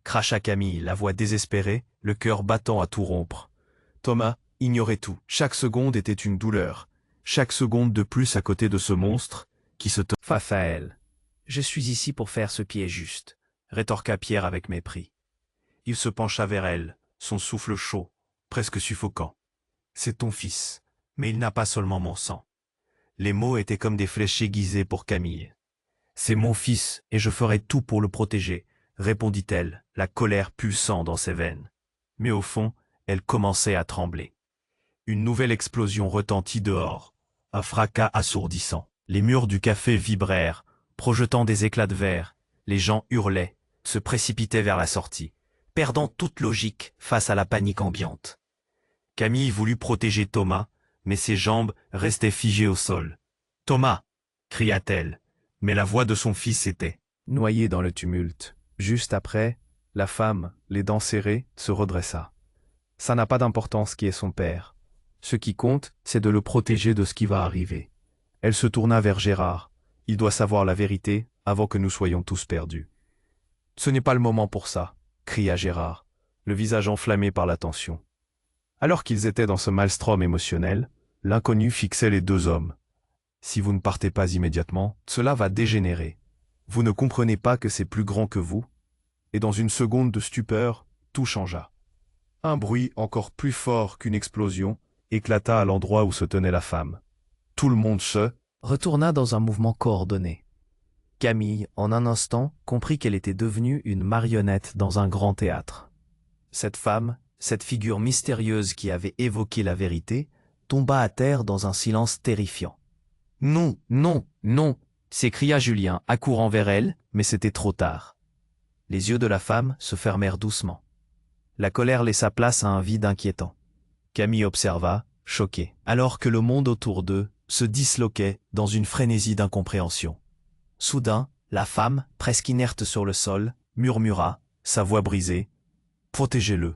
cracha Camille, la voix désespérée, le cœur battant à tout rompre. Thomas ignorait tout. Chaque seconde était une douleur. Chaque seconde de plus à côté de ce monstre qui se tenait face à elle. « Je suis ici pour faire ce qui est juste », rétorqua Pierre avec mépris. Il se pencha vers elle, son souffle chaud, presque suffocant. « C'est ton fils, mais il n'a pas seulement mon sang. » Les mots étaient comme des flèches aiguisées pour Camille. « C'est mon fils, et je ferai tout pour le protéger », répondit-elle, la colère pulsant dans ses veines. Mais au fond, elle commençait à trembler. Une nouvelle explosion retentit dehors, un fracas assourdissant. Les murs du café vibrèrent, projetant des éclats de verre. Les gens hurlaient, se précipitaient vers la sortie, perdant toute logique face à la panique ambiante. Camille voulut protéger Thomas, mais ses jambes restaient figées au sol. « Thomas !» cria-t-elle, mais la voix de son fils était noyée dans le tumulte. Juste après, la femme, les dents serrées, se redressa. Ça n'a pas d'importance qui est son père. Ce qui compte, c'est de le protéger de ce qui va arriver. Elle se tourna vers Gérard. Il doit savoir la vérité avant que nous soyons tous perdus. Ce n'est pas le moment pour ça, cria Gérard, le visage enflammé par la tension. Alors qu'ils étaient dans ce maelstrom émotionnel, l'inconnu fixait les deux hommes. Si vous ne partez pas immédiatement, cela va dégénérer. Vous ne comprenez pas que c'est plus grand que vous? Et dans une seconde de stupeur, tout changea. Un bruit encore plus fort qu'une explosion éclata à l'endroit où se tenait la femme. Tout le monde se retourna dans un mouvement coordonné. Camille, en un instant, comprit qu'elle était devenue une marionnette dans un grand théâtre. Cette femme, cette figure mystérieuse qui avait évoqué la vérité, tomba à terre dans un silence terrifiant. « Non, non, non !» s'écria Julien, accourant vers elle, mais c'était trop tard. Les yeux de la femme se fermèrent doucement. La colère laissa place à un vide inquiétant. Camille observa, choquée, alors que le monde autour d'eux se disloquait dans une frénésie d'incompréhension. Soudain, la femme, presque inerte sur le sol, murmura, sa voix brisée, « Protégez-le.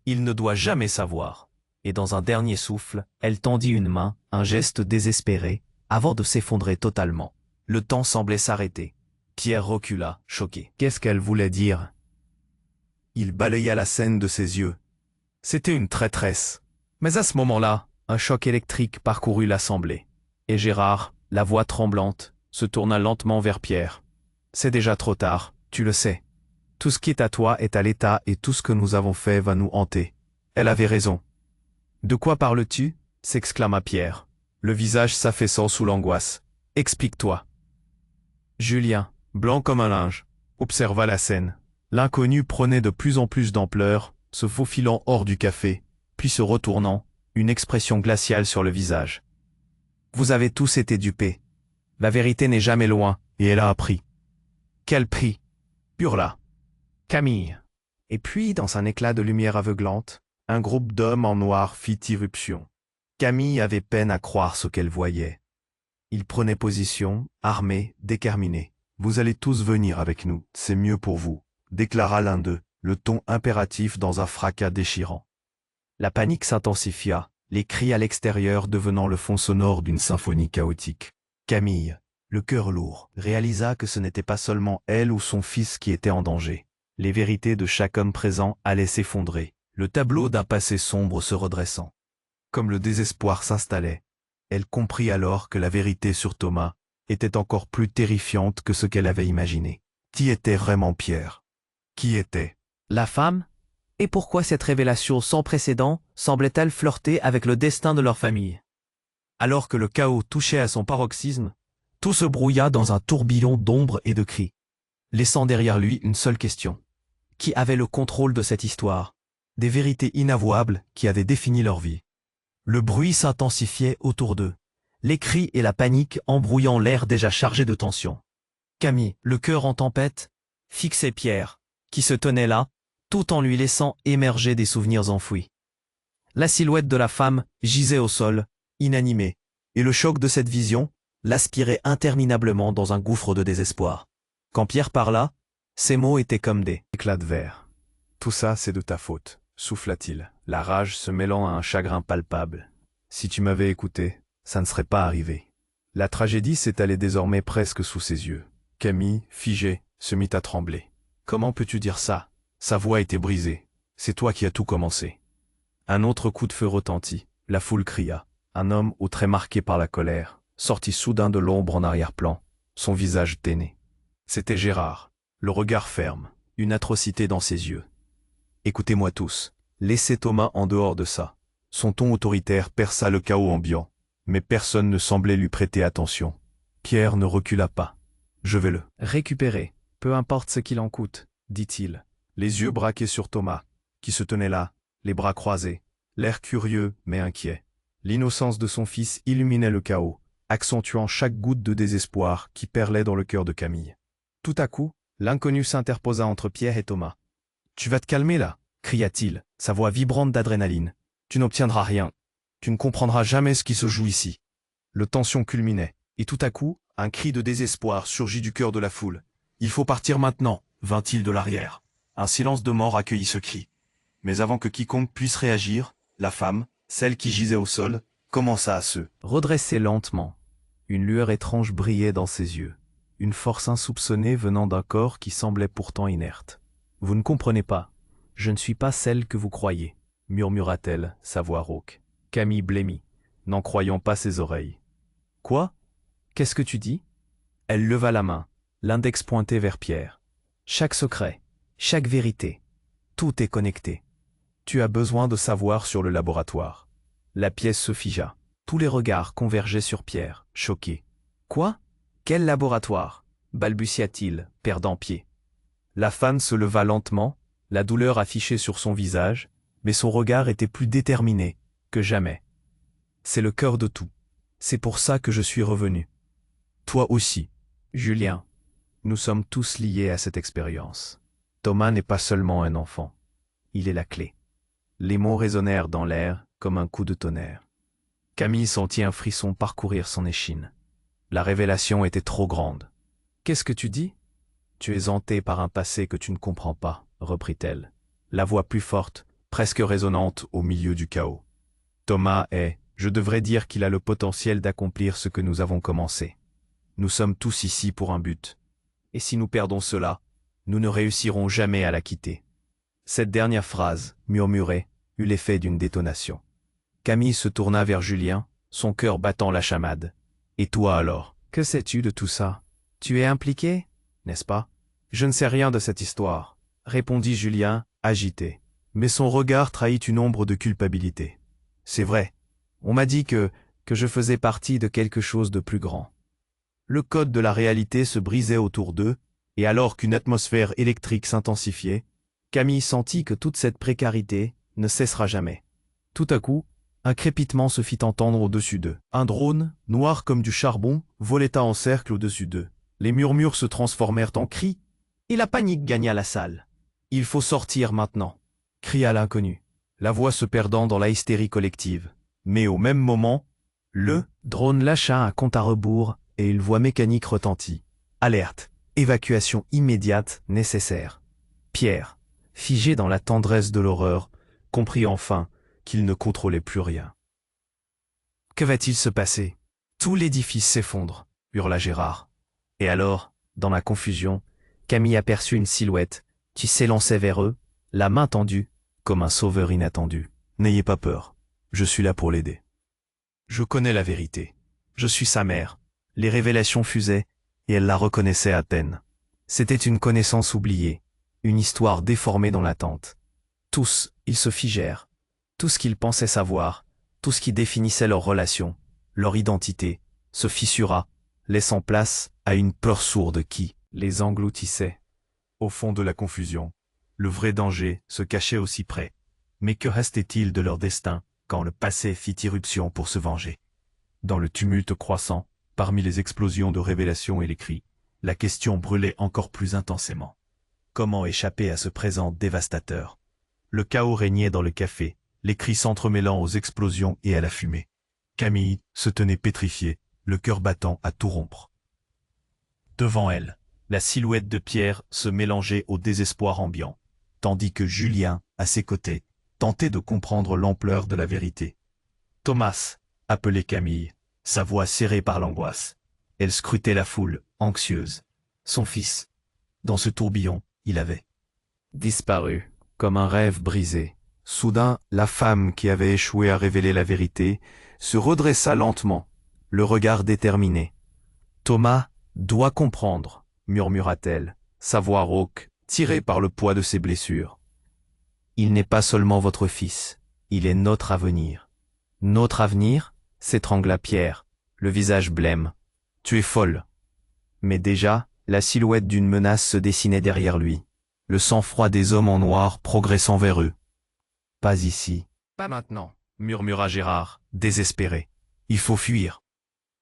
Il ne doit jamais savoir. » Et dans un dernier souffle, elle tendit une main, un geste désespéré, avant de s'effondrer totalement. Le temps semblait s'arrêter. Pierre recula, choqué. Qu'est-ce qu'elle voulait dire? Il balaya la scène de ses yeux. C'était une traîtresse. Mais à ce moment-là, Un choc électrique parcourut l'assemblée. Et Gérard, la voix tremblante, se tourna lentement vers Pierre. C'est déjà trop tard, tu le sais. Tout ce qui est à toi est à l'État et tout ce que nous avons fait va nous hanter. Elle avait raison. De quoi parles-tu? S'exclama Pierre, le visage s'affaissant sous l'angoisse. Explique-toi. Julien, blanc comme un linge, observa la scène. L'inconnu prenait de plus en plus d'ampleur, se faufilant hors du café, puis se retournant, une expression glaciale sur le visage. Vous avez tous été dupés. La vérité n'est jamais loin, et elle a un prix. Quel prix? Hurla Camille. Et puis, dans un éclat de lumière aveuglante, un groupe d'hommes en noir fit irruption. Camille avait peine à croire ce qu'elle voyait. Ils prenaient position, armés, déterminés. Vous allez tous venir avec nous, c'est mieux pour vous, déclara l'un d'eux, le ton impératif dans un fracas déchirant. La panique s'intensifia, les cris à l'extérieur devenant le fond sonore d'une symphonie chaotique. Camille, le cœur lourd, réalisa que ce n'était pas seulement elle ou son fils qui étaient en danger. Les vérités de chaque homme présent allaient s'effondrer, le tableau d'un passé sombre se redressant. Comme le désespoir s'installait, elle comprit alors que la vérité sur Thomas était encore plus terrifiante que ce qu'elle avait imaginé. Qui était vraiment Pierre? Qui était la femme? Et pourquoi cette révélation sans précédent semblait-elle flirter avec le destin de leur famille? Alors que le chaos touchait à son paroxysme, tout se brouilla dans un tourbillon d'ombres et de cris, laissant derrière lui une seule question. Qui avait le contrôle de cette histoire? Des vérités inavouables qui avaient défini leur vie. Le bruit s'intensifiait autour d'eux, les cris et la panique embrouillant l'air déjà chargé de tension. Camille, le cœur en tempête, fixait Pierre, qui se tenait là, tout en lui laissant émerger des souvenirs enfouis. La silhouette de la femme gisait au sol, inanimée, et le choc de cette vision l'aspirait interminablement dans un gouffre de désespoir. Quand Pierre parla, ses mots étaient comme des éclats de verre. « Tout ça, c'est de ta faute, souffla-t-il, la rage se mêlant à un chagrin palpable. Si tu m'avais écouté, ça ne serait pas arrivé. » La tragédie s'étalait désormais presque sous ses yeux. Camille, figée, se mit à trembler. « Comment peux-tu dire ça? Sa voix était brisée. C'est toi qui as tout commencé. » Un autre coup de feu retentit. La foule cria. Un homme aux traits marqués par la colère sortit soudain de l'ombre en arrière-plan, son visage teiné. C'était Gérard, le regard ferme, une atrocité dans ses yeux. « Écoutez-moi tous, laissez Thomas en dehors de ça. » Son ton autoritaire perça le chaos ambiant, mais personne ne semblait lui prêter attention. Pierre ne recula pas. « Je vais le récupérer, peu importe ce qu'il en coûte, » dit-il, les yeux braqués sur Thomas, qui se tenait là, les bras croisés, l'air curieux mais inquiet. L'innocence de son fils illuminait le chaos, accentuant chaque goutte de désespoir qui perlait dans le cœur de Camille. Tout à coup, l'inconnu s'interposa entre Pierre et Thomas. « Tu vas te calmer là » cria-t-il, sa voix vibrante d'adrénaline. « Tu n'obtiendras rien. Tu ne comprendras jamais ce qui se joue ici. » Le tension culminait, et tout à coup, un cri de désespoir surgit du cœur de la foule. « Il faut partir maintenant » vint-il de l'arrière. Un silence de mort accueillit ce cri. Mais avant que quiconque puisse réagir, la femme, celle qui gisait au sol, commença à se redresser lentement. Une lueur étrange brillait dans ses yeux, une force insoupçonnée venant d'un corps qui semblait pourtant inerte. « Vous ne comprenez pas, je ne suis pas celle que vous croyez, » murmura-t-elle, sa voix rauque. Camille blêmit, n'en croyant pas ses oreilles. « Quoi? Qu'est-ce que tu dis ?» Elle leva la main, l'index pointé vers Pierre. « Chaque secret, chaque vérité, tout est connecté. Tu as besoin de savoir sur le laboratoire. » La pièce se figea. Tous les regards convergeaient sur Pierre, choqués. « Quoi? Quel laboratoire ?» balbutia-t-il, perdant pied. La femme se leva lentement, la douleur affichée sur son visage, mais son regard était plus déterminé que jamais. « C'est le cœur de tout. C'est pour ça que je suis revenu. Toi aussi, Julien. Nous sommes tous liés à cette expérience. Thomas n'est pas seulement un enfant. Il est la clé. » Les mots résonnèrent dans l'air comme un coup de tonnerre. Camille sentit un frisson parcourir son échine. La révélation était trop grande. « Qu'est-ce que tu dis? Tu es hanté par un passé que tu ne comprends pas, » reprit-elle, la voix plus forte, presque résonnante au milieu du chaos. « Thomas est, je devrais dire qu'il a le potentiel d'accomplir ce que nous avons commencé. Nous sommes tous ici pour un but. Et si nous perdons cela, nous ne réussirons jamais à la quitter. » Cette dernière phrase, murmurée, eut l'effet d'une détonation. Camille se tourna vers Julien, son cœur battant la chamade. Et toi alors, que sais-tu de tout ça? Tu es impliqué, n'est-ce pas? Je ne sais rien de cette histoire, répondit Julien, agité. Mais son regard trahit une ombre de culpabilité. C'est vrai, on m'a dit que je faisais partie de quelque chose de plus grand. Le code de la réalité se brisait autour d'eux, et alors qu'une atmosphère électrique s'intensifiait, Camille sentit que toute cette précarité ne cessera jamais. Tout à coup, un crépitement se fit entendre au-dessus d'eux. Un drone, noir comme du charbon, voleta en cercle au-dessus d'eux. Les murmures se transformèrent en cris, et la panique gagna la salle. « Il faut sortir maintenant !» cria l'inconnu, la voix se perdant dans la hystérie collective. Mais au même moment, le drone lâcha un compte à rebours et une voix mécanique retentit. Alerte, évacuation immédiate nécessaire. Pierre, figé dans la tendresse de l'horreur, comprit enfin qu'il ne contrôlait plus rien. Que va-t-il se passer? Tout l'édifice s'effondre, hurla Gérard. Et alors, dans la confusion, Camille aperçut une silhouette qui s'élançait vers eux, la main tendue, comme un sauveur inattendu. N'ayez pas peur, je suis là pour l'aider. Je connais la vérité. Je suis sa mère. Les révélations fusaient, et elle la reconnaissait à peine. C'était une connaissance oubliée, une histoire déformée dans l'attente. Tous, ils se figèrent. Tout ce qu'ils pensaient savoir, tout ce qui définissait leur relation, leur identité, se fissura, laissant place à une peur sourde qui les engloutissait. Au fond de la confusion, le vrai danger se cachait aussi près. Mais que restait-il de leur destin quand le passé fit irruption pour se venger? Dans le tumulte croissant, parmi les explosions de révélations et les cris, la question brûlait encore plus intensément. Comment échapper à ce présent dévastateur? Le chaos régnait dans le café, les cris s'entremêlant aux explosions et à la fumée. Camille se tenait pétrifiée, le cœur battant à tout rompre. Devant elle, la silhouette de Pierre se mélangeait au désespoir ambiant, tandis que Julien, à ses côtés, tentait de comprendre l'ampleur de la vérité. « Thomas !» appelait Camille, sa voix serrée par l'angoisse. Elle scrutait la foule, anxieuse. Son fils. Dans ce tourbillon, il avait disparu, comme un rêve brisé. Soudain, la femme qui avait échoué à révéler la vérité se redressa lentement, le regard déterminé. « Thomas doit comprendre », murmura-t-elle, sa voix rauque, tirée par le poids de ses blessures. « Il n'est pas seulement votre fils, il est notre avenir. »« Notre avenir ?» s'étrangla Pierre, le visage blême. « Tu es folle. » Mais déjà, la silhouette d'une menace se dessinait derrière lui, le sang-froid des hommes en noir progressant vers eux. « Pas ici. Pas maintenant, » murmura Gérard, désespéré. « Il faut fuir. »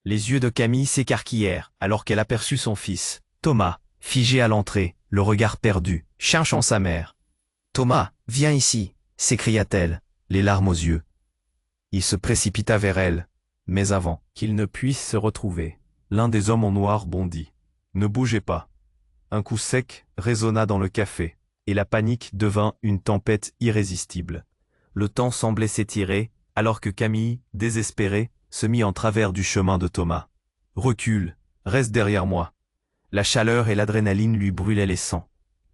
Les yeux de Camille s'écarquillèrent alors qu'elle aperçut son fils, Thomas, figé à l'entrée, le regard perdu, cherchant sa mère. « Thomas, viens ici !» s'écria-t-elle, les larmes aux yeux. Il se précipita vers elle, mais avant qu'ils ne puissent se retrouver, l'un des hommes en noir bondit. « Ne bougez pas !» Un coup sec résonna dans le café, et la panique devint une tempête irrésistible. Le temps semblait s'étirer, alors que Camille, désespérée, se mit en travers du chemin de Thomas. « Recule, reste derrière moi !» La chaleur et l'adrénaline lui brûlaient les sangs.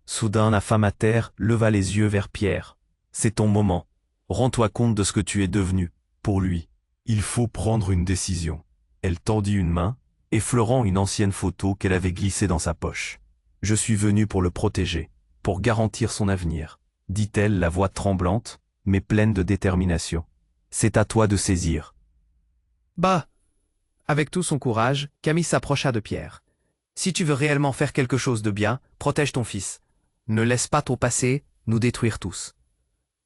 Soudain, la femme à terre leva les yeux vers Pierre. « C'est ton moment. Rends-toi compte de ce que tu es devenu, pour lui. Il faut prendre une décision. » Elle tendit une main, effleurant une ancienne photo qu'elle avait glissée dans sa poche. « Je suis venu pour le protéger, pour garantir son avenir, » dit-elle, la voix tremblante, mais pleine de détermination. « C'est à toi de saisir. » Bah! Avec tout son courage, Camille s'approcha de Pierre. « Si tu veux réellement faire quelque chose de bien, protège ton fils. Ne laisse pas ton passé nous détruire tous. »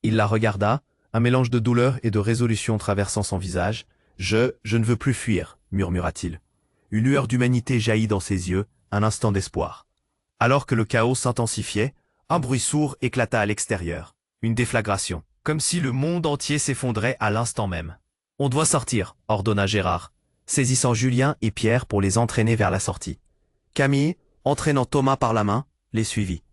Il la regarda, un mélange de douleur et de résolution traversant son visage. « Je ne veux plus fuir, » murmura-t-il. Une lueur d'humanité jaillit dans ses yeux, un instant d'espoir. Alors que le chaos s'intensifiait, un bruit sourd éclata à l'extérieur. Une déflagration, comme si le monde entier s'effondrait à l'instant même. « On doit sortir », ordonna Gérard, saisissant Julien et Pierre pour les entraîner vers la sortie. Camille, entraînant Thomas par la main, les suivit.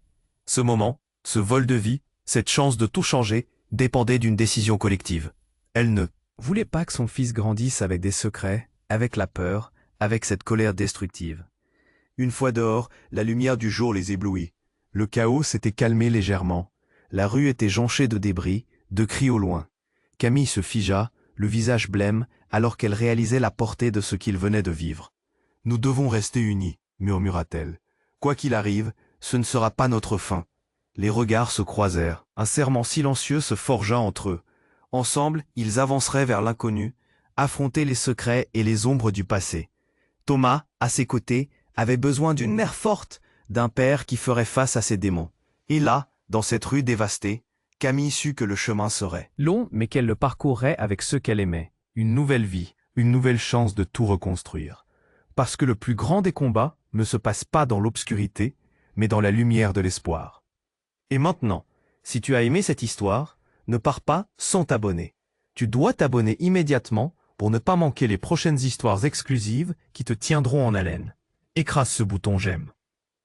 Ce moment, ce vol de vie, cette chance de tout changer, dépendait d'une décision collective. Elle ne voulait pas que son fils grandisse avec des secrets, avec la peur, avec cette colère destructive. Une fois dehors, la lumière du jour les éblouit. Le chaos s'était calmé légèrement. La rue était jonchée de débris, de cris au loin. Camille se figea, le visage blême, alors qu'elle réalisait la portée de ce qu'il venait de vivre. « Nous devons rester unis, murmura-t-elle. Quoi qu'il arrive, ce ne sera pas notre fin. » Les regards se croisèrent, un serment silencieux se forgea entre eux. Ensemble, ils avanceraient vers l'inconnu, affronter les secrets et les ombres du passé. Thomas, à ses côtés, avait besoin d'une mère forte, d'un père qui ferait face à ses démons. Et là, dans cette rue dévastée, Camille sut que le chemin serait long, mais qu'elle le parcourrait avec ceux qu'elle aimait. Une nouvelle vie, une nouvelle chance de tout reconstruire. Parce que le plus grand des combats ne se passe pas dans l'obscurité, mais dans la lumière de l'espoir. Et maintenant, si tu as aimé cette histoire, ne pars pas sans t'abonner. Tu dois t'abonner immédiatement pour ne pas manquer les prochaines histoires exclusives qui te tiendront en haleine. Écrase ce bouton j'aime.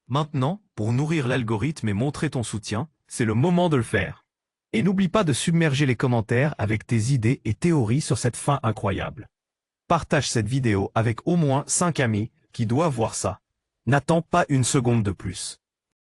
Maintenant, pour nourrir l'algorithme et montrer ton soutien, c'est le moment de le faire. Et n'oublie pas de submerger les commentaires avec tes idées et théories sur cette fin incroyable. Partage cette vidéo avec au moins 5 amis qui doivent voir ça. N'attends pas une seconde de plus.